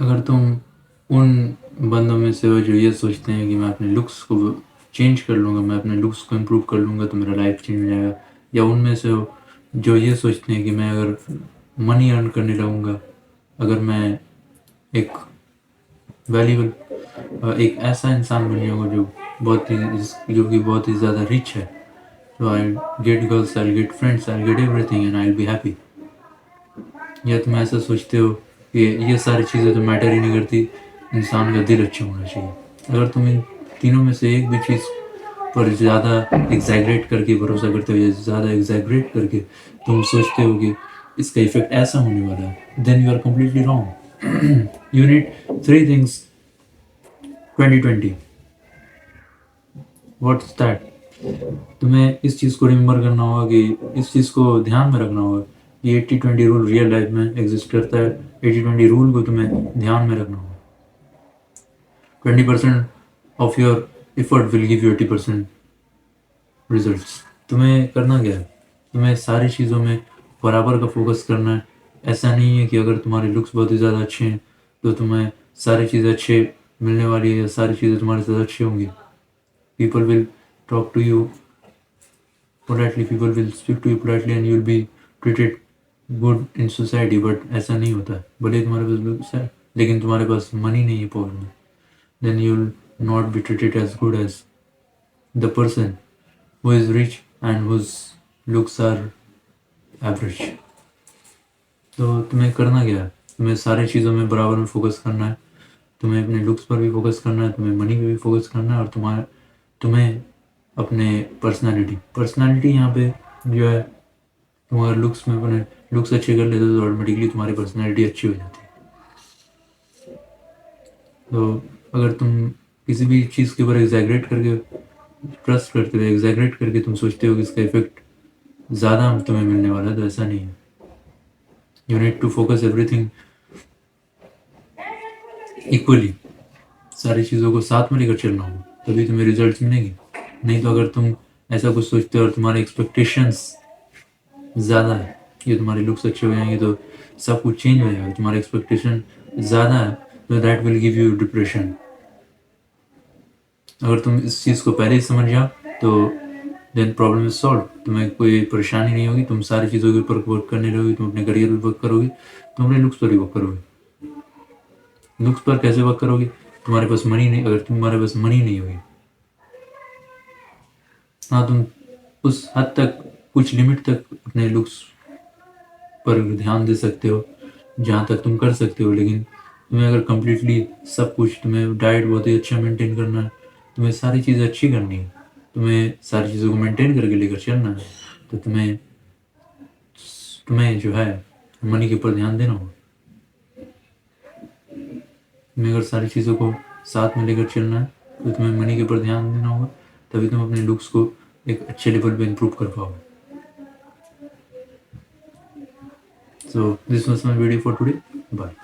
अगर तुम उन बंदों में से हो जो ये सोचते हैं कि मैं अपने लुक्स को चेंज कर लूँगा, मैं अपने लुक्स को इम्प्रूव कर लूँगा तो मेरा लाइफ चेंज हो जाएगा, या उनमें से हो जो ये सोचते हैं कि मैं अगर मनी अर्न करने लगूँगा, अगर मैं एक वैल्यूबल एक ऐसा इंसान बन जाऊँगा जो कि बहुत ही ज़्यादा रिच है, तो I get girls, I get friends, I get everything and I be happy. या तुम ऐसा सोचते हो कि ये सारी चीज़ें तो मैटर ही नहीं करती, इंसान का दिल अच्छा होना चाहिए। अगर तुम इन तीनों में से एक भी चीज़ पर ज़्यादा एग्जैगरेट करके भरोसा करते हो, या ज़्यादा एग्जैगरेट करके तुम सोचते हो कि इसका इफेक्ट ऐसा होने वाला है, then you are completely wrong. You need 3 things 2020। What's that? तुम्हें इस चीज़ को रिमेंबर करना होगा, कि इस चीज़ को ध्यान में रखना होगा कि 80-20 रूल रियल लाइफ में एग्जिस्ट करता है। 80-20 रूल को तुम्हें ध्यान में रखना होगा। 20% of your effort will give you 80% results. तुम्हें करना क्या है? तुम्हें सारी चीज़ों में बराबर का फोकस करना है। ऐसा नहीं है कि अगर तुम्हारे लुक्स बहुत ही ज़्यादा अच्छे हैं तो तुम्हें सारी चीज़ें अच्छे मिलने वाली है, या सारी चीज़ें तुम्हारे साथ अच्छी होंगी। People will talk to you politely, people will speak to you politely and you'll be treated good in society, but ऐसा नहीं होता है। भले तुम्हारे पास looks है लेकिन तुम्हारे पास मनी नहीं है पॉकेट में, then you'll not be treated as good as the person who is rich and whose looks are average। तो तुम्हें करना क्या है? तुम्हें सारी चीज़ों में बराबर में फोकस करना है। तुम्हें अपने लुक्स पर भी फोकस करना है, तुम्हें मनी पे भी फोकस करना है, और तुम्हें अपने पर्सनालिटी यहाँ पे जो है, तुम अगर लुक्स में अपने लुक्स अच्छे कर लेते हो तो ऑटोमेटिकली तुम्हारी पर्सनालिटी अच्छी हो जाती है। तो अगर तुम किसी भी चीज़ के ऊपर एग्जैगरेट करके ट्रस्ट करते हो, एग्जैगरेट करके तुम सोचते हो कि इसका इफेक्ट ज़्यादा तुम्हें मिलने वाला है, तो ऐसा नहीं है। You need to focus everything equally. सारी चीज़ों को साथ में लेकर चलना होगा, तभी तुम्हें रिजल्ट्स मिलेंगे। नहीं तो अगर तुम ऐसा कुछ सोचते हो और तुम्हारे एक्सपेक्टेशंस ज़्यादा है कि तुम्हारे लुक्स अच्छे हो जाएंगे तो सब कुछ चेंज हो जाएगा, तुम्हारा एक्सपेक्टेशन ज़्यादा है तो that will give you depression. अगर तुम इस चीज़ को पहले ही समझ जाओ तो देन प्रॉब्लम इज सॉल्व। तुम्हें कोई परेशानी नहीं होगी, तुम सारी चीज़ों के ऊपर वर्क करने लगोगे, तुम अपने करियर पर वर्क करोगे, तुम अपने लुक्स पर ही वर्क करोगे। लुक्स पर कैसे वर्क करोगे? तुम्हारे पास मनी नहीं, अगर तुम्हारे पास मनी नहीं होगी, हाँ तुम उस हद तक, कुछ लिमिट तक अपने लुक्स पर ध्यान दे सकते हो जहाँ तक तुम कर सकते हो, लेकिन तुम्हें अगर कम्प्लीटली सब कुछ, तुम्हें डाइट बहुत ही अच्छा मेंटेन करना है, तुम्हें सारी चीज़ें अच्छी करनी है, तुम्हें सारी चीज़ों को मेंटेन करके लेकर चलना है, तो तुम्हें तुम्हें जो है मनी के ऊपर ध्यान देना होगा। तुम्हें अगर सारी चीज़ों को साथ में लेकर चलना है तो तुम्हें मनी के ऊपर ध्यान देना होगा, तभी तुम अपने लुक्स को एक अच्छे लेवल पे इम्प्रूव कर पाओगे। So this was my video for today. Bye.